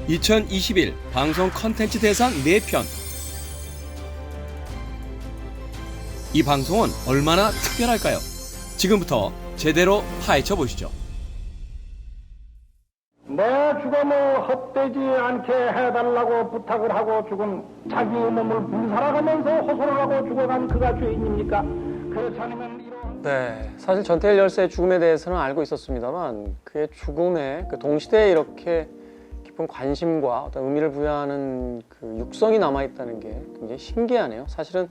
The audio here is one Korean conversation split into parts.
2021 방송 컨텐츠 대상 4편. 이 방송은 얼마나 특별할까요? 지금부터 제대로 파헤쳐 보시죠. 내 죽음을 헛되지 않게 해달라고 부탁을 하고 죽은 자기의 몸을 불살아가면서 호소를 하고 죽어간 그가 죄인입니까? 그렇지 않으면 이런... 네, 사실 전태일 열사의 죽음에 대해서는 알고 있었습니다만 그의 죽음에 그 동시대에 이렇게 깊은 관심과 어떤 의미를 부여하는 그 육성이 남아있다는 게 굉장히 신기하네요. 사실은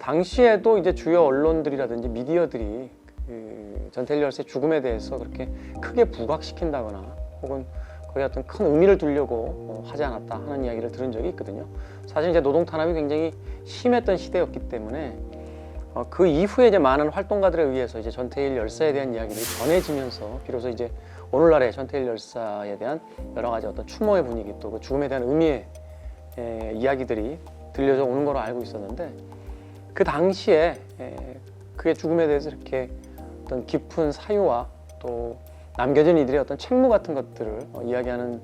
당시에도 이제 주요 언론들이라든지 미디어들이 그 전태일 열사의 죽음에 대해서 그렇게 크게 부각시킨다거나 혹은 거기에 어떤 큰 의미를 두려고 하지 않았다 하는 이야기를 들은 적이 있거든요. 사실 이제 노동 탄압이 굉장히 심했던 시대였기 때문에 그 이후에 이제 많은 활동가들에 의해서 이제 전태일 열사에 대한 이야기들이 전해지면서 비로소 이제 오늘날의 전태일 열사에 대한 여러 가지 어떤 추모의 분위기 또 그 죽음에 대한 의미의 이야기들이 들려져 오는 걸로 알고 있었는데 그 당시에 그의 죽음에 대해서 이렇게 어떤 깊은 사유와 또 남겨진 이들의 어떤 책무 같은 것들을 이야기하는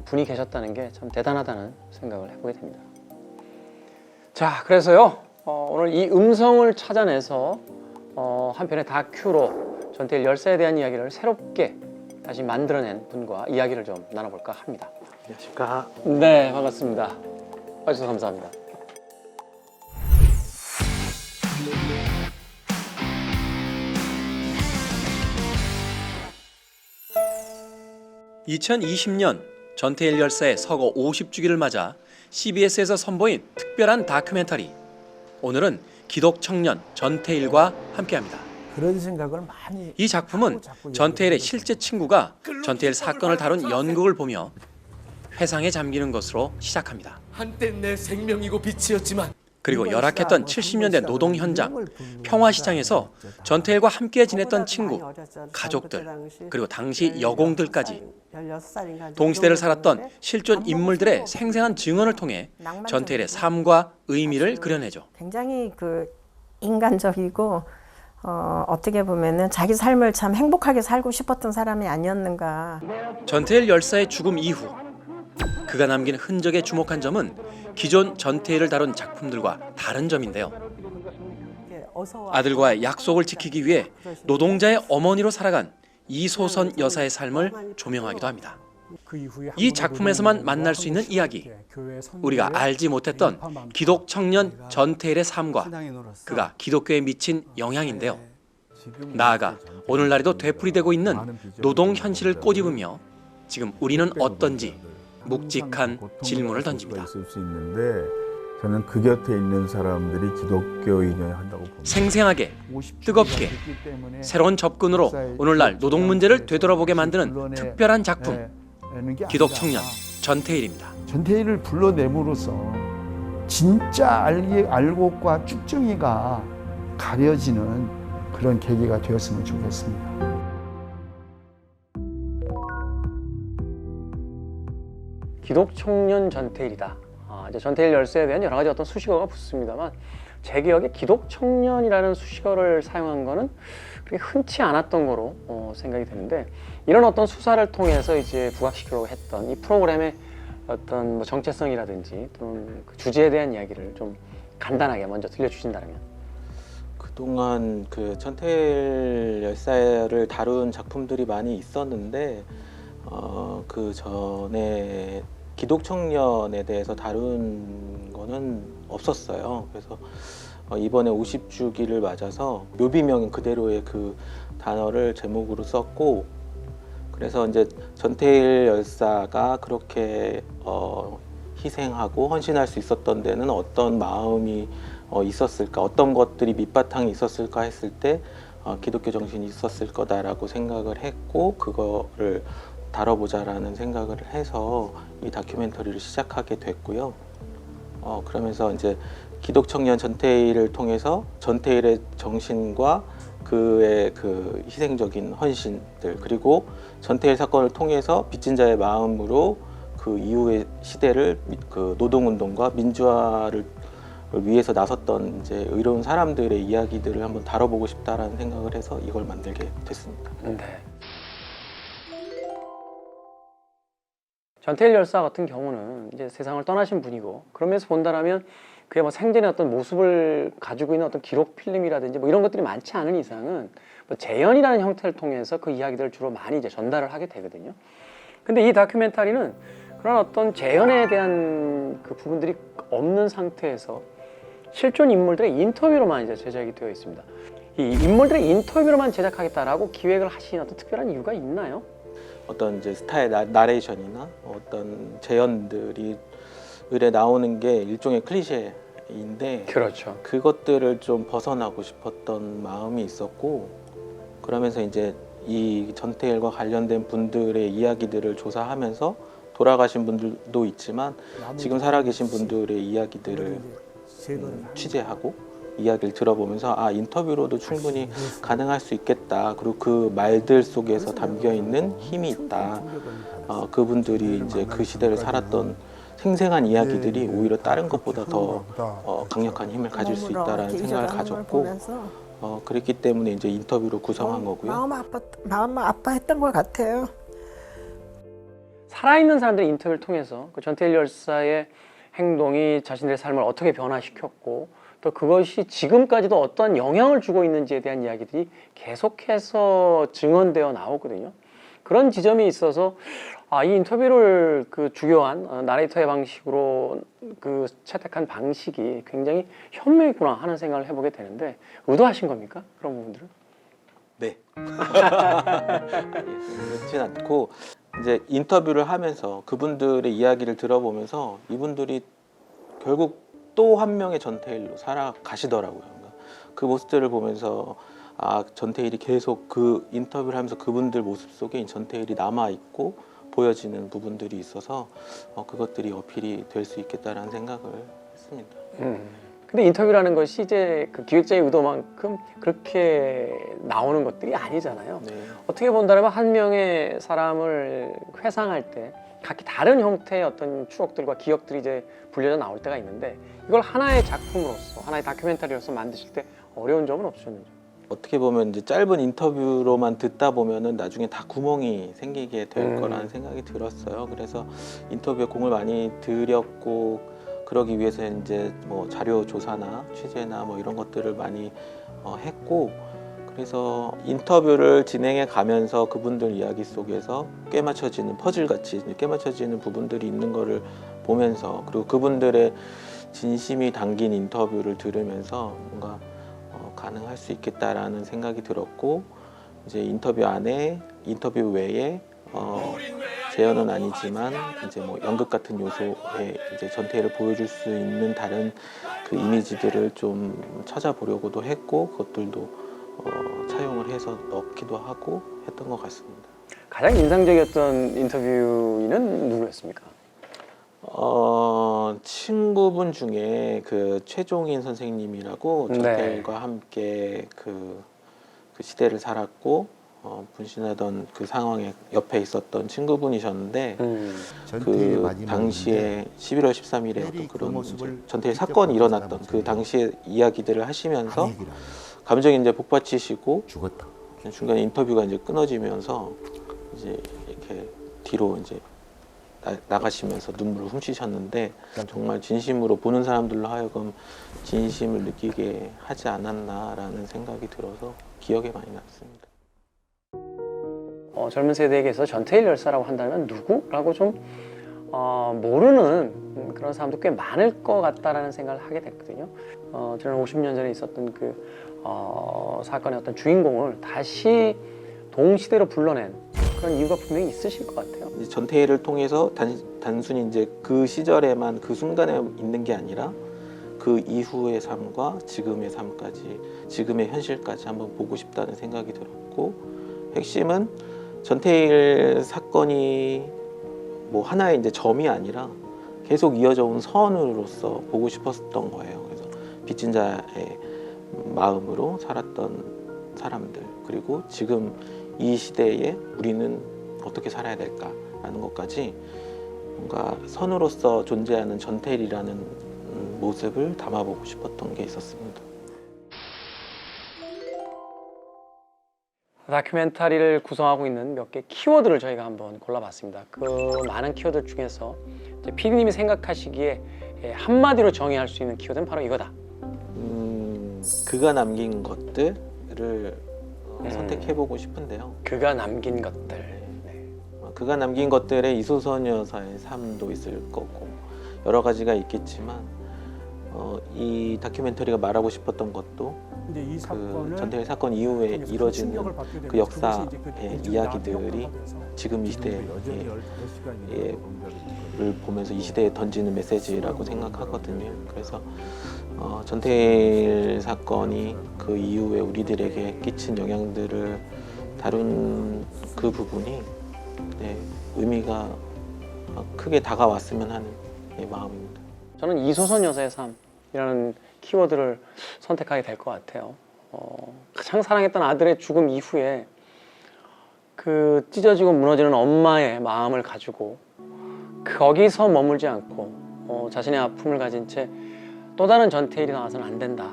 분이 계셨다는 게 참 대단하다는 생각을 해보게 됩니다. 자, 그래서요 오늘 이 음성을 찾아내서 한 편의 다큐로 전태일 열사에 대한 이야기를 새롭게 다시 만들어낸 분과 이야기를 좀 나눠볼까 합니다. 안녕하십니까. 네, 반갑습니다. 와주셔서 감사합니다. (2020년) 전태일 열사의 서거 50주기를 맞아 CBS에서 선보인 특별한 다큐멘터리. 오늘은 기독 청년 전태일과 함께합니다. 그런 생각을 많이 이 작품은 전태일의 실제 친구가 전태일 사건을 다룬 연극을 보며 회상에 잠기는 것으로 시작합니다. 한때 내 생명이고 빛이었지만 그리고 열악했던 70년대 노동 현장, 평화시장에서 전태일과 함께 지냈던 친구, 가족들, 그리고 당시 여공들까지 동시대를 살았던 실존 인물들의 생생한 증언을 통해 전태일의 삶과 의미를 그려내죠. 굉장히 그 인간적이고 어떻게 보면은 자기 삶을 참 행복하게 살고 싶었던 사람이 아니었는가. 전태일 열사의 죽음 이후 그가 남긴 흔적에 주목한 점은 기존 전태일을 다룬 작품들과 다른 점인데요. 아들과의 약속을 지키기 위해 노동자의 어머니로 살아간 이소선 여사의 삶을 조명하기도 합니다. 이 작품에서만 만날 수 있는 이야기, 우리가 알지 못했던 기독 청년 전태일의 삶과 그가 기독교에 미친 영향인데요. 나아가 오늘날에도 되풀이되고 있는 노동 현실을 꼬집으며 지금 우리는 어떤지 묵직한 질문을 던집니다. 있을 수 있는데 저는 그 곁에 있는 사람들이 기독교인이어야 한다고 봅니다. 생생하게, 뜨겁게, 새로운 접근으로 오늘날 노동 문제를 되돌아보게 만드는 특별한 작품, 기독 청년 전태일입니다. 전태일을 불러내므로써 진짜 알곡과 쭉정이가 가려지는 그런 계기가 되었으면 좋겠습니다. 기독 청년 전태일이다. 이제 전태일 열사에 대한 여러 가지 어떤 수식어가 붙습니다만 제 기억에 기독 청년이라는 수식어를 사용한 거는 그렇게 흔치 않았던 거로 생각이 되는데 이런 어떤 수사를 통해서 이제 부각시키려고 했던 이 프로그램의 어떤 뭐 정체성이라든지 또는 그 주제에 대한 이야기를 좀 간단하게 먼저 들려주신다면. 그동안 그 전태일 열사를 다룬 작품들이 많이 있었는데 그 전에 기독 청년에 대해서 다룬 거는 없었어요. 그래서 이번에 50주기를 맞아서 묘비명 그대로의 그 단어를 제목으로 썼고, 그래서 이제 전태일 열사가 그렇게 희생하고 헌신할 수 있었던 데는 어떤 마음이 있었을까, 어떤 것들이 밑바탕에 있었을까 했을 때 기독교 정신이 있었을 거다라고 생각을 했고, 그거를 다뤄보자라는 생각을 해서 이 다큐멘터리를 시작하게 됐고요. 그러면서 이제 기독 청년 전태일을 통해서 전태일의 정신과 그의 그 희생적인 헌신들, 그리고 전태일 사건을 통해서 빚진 자의 마음으로 그 이후의 시대를 그 노동운동과 민주화를 위해서 나섰던 이제 의로운 사람들의 이야기들을 한번 다뤄보고 싶다라는 생각을 해서 이걸 만들게 됐습니다. 네. 전태일 열사 같은 경우는 이제 세상을 떠나신 분이고, 그러면서 본다라면 그의 뭐 생전의 어떤 모습을 가지고 있는 어떤 기록 필름이라든지 뭐 이런 것들이 많지 않은 이상은 뭐 재연이라는 형태를 통해서 그 이야기들을 주로 많이 이제 전달을 하게 되거든요. 근데 이 다큐멘터리는 그런 어떤 재연에 대한 그 부분들이 없는 상태에서 실존 인물들의 인터뷰로만 이제 제작이 되어 있습니다. 이 인물들의 인터뷰로만 제작하겠다라고 기획을 하신 어떤 특별한 이유가 있나요? 어떤 이제 스타의 나레이션이나 어떤 재연들이 을에 나오는 게 일종의 클리셰인데 그렇죠. 그것들을 좀 벗어나고 싶었던 마음이 있었고, 그러면서 이제 이 전태일과 관련된 분들의 이야기들을 조사하면서 돌아가신 분들도 있지만 지금 살아계신 분들의 이야기들을 취재하고 이야기를 들어보면서 아, 인터뷰로도 충분히 가능할 수 있겠다. 그리고 그 말들 속에서 담겨 있는 힘이 있다. 그분들이 이제 그 시대를 살았던 생생한 이야기들이 오히려 다른 것보다 더 강력한 힘을 가질 수 있다라는 생각을 가졌고, 그랬기 때문에 이제 인터뷰로 구성한 거고요. 마음 아파했던 것 같아요. 살아있는 사람들의 인터뷰를 통해서 그 전태일 열사의 행동이 자신들의 삶을 어떻게 변화시켰고, 또 그것이 지금까지도 어떠한 영향을 주고 있는지에 대한 이야기들이 계속해서 증언되어 나오거든요. 그런 지점이 있어서 이 인터뷰를 그 주요한 나레이터의 방식으로 그 채택한 방식이 굉장히 현명했구나 하는 생각을 해보게 되는데, 의도하신 겁니까? 그런 부분들은? 네. 그렇진 않고 이제 인터뷰를 하면서 그분들의 이야기를 들어보면서 이분들이 결국 또 한 명의 전태일로 살아가시더라고요. 그러니까 그 모습들을 보면서 아, 전태일이 계속 그 인터뷰를 하면서 그분들 모습 속에 이 전태일이 남아있고 보여지는 부분들이 있어서 그것들이 어필이 될 수 있겠다라는 생각을 했습니다. 근데 인터뷰라는 것이 이제 그 기획자의 의도만큼 그렇게 나오는 것들이 아니잖아요. 네. 어떻게 본다면 한 명의 사람을 회상할 때 각기 다른 형태의 어떤 추억들과 기억들이 이제 불려져 나올 때가 있는데, 이걸 하나의 작품으로서, 하나의 다큐멘터리로서 만드실 때 어려운 점은 없으셨는지? 어떻게 보면 이제 짧은 인터뷰로만 듣다 보면은 나중에 다 구멍이 생기게 될 거라는 생각이 들었어요. 그래서 인터뷰에 공을 많이 들였고, 그러기 위해서 이제 뭐 자료 조사나 취재나 뭐 이런 것들을 많이 했고, 그래서 인터뷰를 진행해 가면서 그분들 이야기 속에서 꿰맞춰지는 퍼즐같이 꿰맞춰지는 부분들이 있는 거를 보면서, 그리고 그분들의 진심이 담긴 인터뷰를 들으면서 뭔가 가능할 수 있겠다라는 생각이 들었고, 이제 인터뷰 안에 인터뷰 외에 재현은 아니지만 이제 뭐 연극 같은 요소에 이제 전태일을 보여줄 수 있는 다른 그 이미지들을 좀 찾아보려고도 했고, 그것들도 차용을 해서 넣기도 하고 했던 것 같습니다. 가장 인상적이었던 인터뷰인은 누구였습니까? 친구분 중에 그 최종인 선생님이라고 전태일과 함께 그 시대를 살았고 분신하던 그 상황에 옆에 있었던 친구분이셨는데, 그 당시에 11월 13일에 어떤 그런 전태일 사건이 일어났던 그 당시의 이야기들을 하시면서 감정이 이제 복받치시고 중간에 인터뷰가 이제 끊어지면서 이제 이렇게 뒤로 이제 나가시면서 눈물을 훔치셨는데, 정말 진심으로 보는 사람들로 하여금 진심을 느끼게 하지 않았나라는 생각이 들어서 기억에 많이 남습니다. 젊은 세대에게서 전태일 열사라고 한다면 누구라고 좀 모르는 그런 사람도 꽤 많을 것 같다라는 생각을 하게 됐거든요. 저는 50년 전에 있었던 그 사건의 어떤 주인공을 다시 동시대로 불러낸 그런 이유가 분명히 있으실 것 같아요. 전태일을 통해서 단순히 이제 그 시절에만 그 순간에 있는 게 아니라 그 이후의 삶과 지금의 삶까지, 지금의 현실까지 한번 보고 싶다는 생각이 들었고, 핵심은 전태일 사건이 뭐 하나의 이제 점이 아니라 계속 이어져 온 선으로서 보고 싶었던 거예요. 그래서 빚진 자의 마음으로 살았던 사람들, 그리고 지금 이 시대에 우리는 어떻게 살아야 될까라는 것까지 뭔가 선으로서 존재하는 전태일이라는 모습을 담아보고 싶었던 게 있었습니다. 다큐멘터리를 구성하고 있는 몇 개 키워드를 저희가 한번 골라봤습니다. 그 많은 키워드 중에서 PD님이 생각하시기에 한마디로 정의할 수 있는 키워드는 바로 이거다. 그가 남긴 것들을 선택해보고 싶은데요. 그가 남긴 것들. 네. 그가 남긴 것들에 이소선 여사의 삶도 있을 거고 여러 가지가 있겠지만 이 다큐멘터리가 말하고 싶었던 것도 그 전태일 사건 이후에 이뤄지는 그 역사의 이야기들이 지금 이 시대를 보면서 이 시대에 던지는 메시지라고 생각하거든요. 그래서 전태일 사건이 그 이후에 우리들에게 끼친 영향들을 다룬 그 부분이 의미가 크게 다가왔으면 하는 마음입니다. 저는 이소선 여사의 삶이라는 키워드를 선택하게 될 것 같아요. 가장 사랑했던 아들의 죽음 이후에 그 찢어지고 무너지는 엄마의 마음을 가지고 거기서 머물지 않고 자신의 아픔을 가진 채 또 다른 전태일이 나와서는 안 된다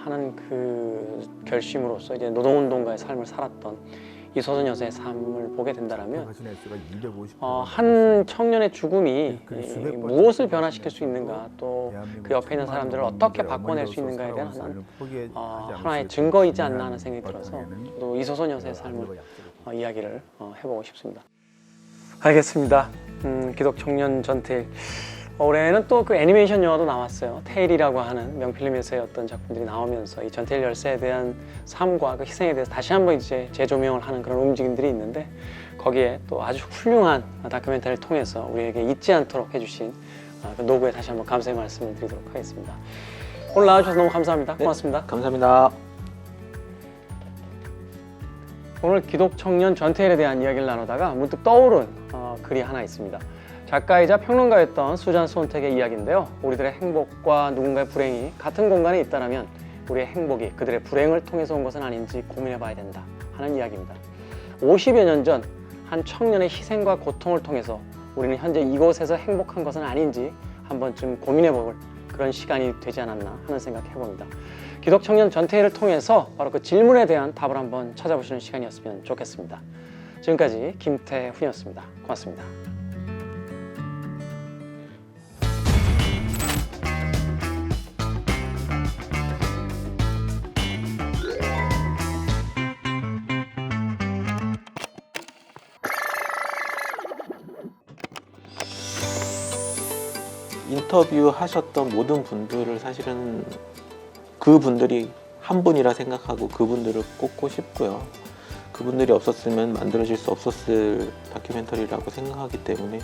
하는 그 결심으로서 이제 노동운동가의 삶을 살았던 이소선 여사의 삶을 보게 된다면 한 청년의 죽음이 무엇을 변화시킬 수 있는가, 또 그 옆에 있는 사람들을 어떻게 바꿔낼 수 있는가에 대한 하나의 증거이지 않나 하는 생각이 들어서 또 이소선 여사의 삶을 이야기를 해보고 싶습니다. 알겠습니다. 기독청년 전태일. 올해는 또 그 애니메이션 영화도 나왔어요. 테일이라고 하는 명필름에서의 어떤 작품들이 나오면서 이 전태일 열사에 대한 삶과 그 희생에 대해서 다시 한번 이제 재조명을 하는 그런 움직임들이 있는데, 거기에 또 아주 훌륭한 다큐멘터리를 통해서 우리에게 잊지 않도록 해주신 그 노부에 다시 한번 감사의 말씀을 드리도록 하겠습니다. 오늘 나와주셔서 너무 감사합니다. 고맙습니다. 감사합니다. 오늘 기독청년 전태일에 대한 이야기를 나누다가 문득 떠오른 글이 하나 있습니다. 작가이자 평론가였던 수잔 손택의 이야기인데요. 우리들의 행복과 누군가의 불행이 같은 공간에 있다면 우리의 행복이 그들의 불행을 통해서 온 것은 아닌지 고민해봐야 된다 하는 이야기입니다. 50여 년 전 한 청년의 희생과 고통을 통해서 우리는 현재 이곳에서 행복한 것은 아닌지 한 번쯤 고민해볼 그런 시간이 되지 않았나 하는 생각 해봅니다. 기독청년 전태일을 통해서 바로 그 질문에 대한 답을 한번 찾아보시는 시간이었으면 좋겠습니다. 지금까지 김태훈이었습니다. 고맙습니다. 인터뷰 하셨던 모든 분들을 사실은 그분들이 한 분이라 생각하고 그분들을 꼽고 싶고요. 그분들이 없었으면 만들어질 수 없었을 다큐멘터리라고 생각하기 때문에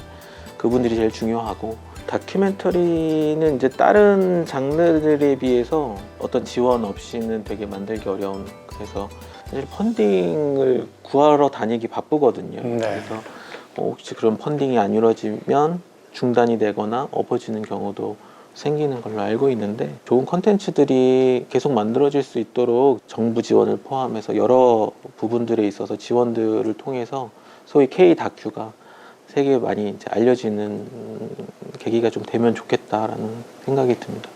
그분들이 제일 중요하고, 다큐멘터리는 이제 다른 장르들에 비해서 어떤 지원 없이는 되게 만들기 어려운, 그래서 사실 펀딩을 구하러 다니기 바쁘거든요. 그래서 혹시 그런 펀딩이 안 이루어지면 중단이 되거나 엎어지는 경우도 생기는 걸로 알고 있는데, 좋은 콘텐츠들이 계속 만들어질 수 있도록 정부 지원을 포함해서 여러 부분들에 있어서 지원들을 통해서 소위 K-다큐가 세계에 많이 이제 알려지는 계기가 좀 되면 좋겠다라는 생각이 듭니다.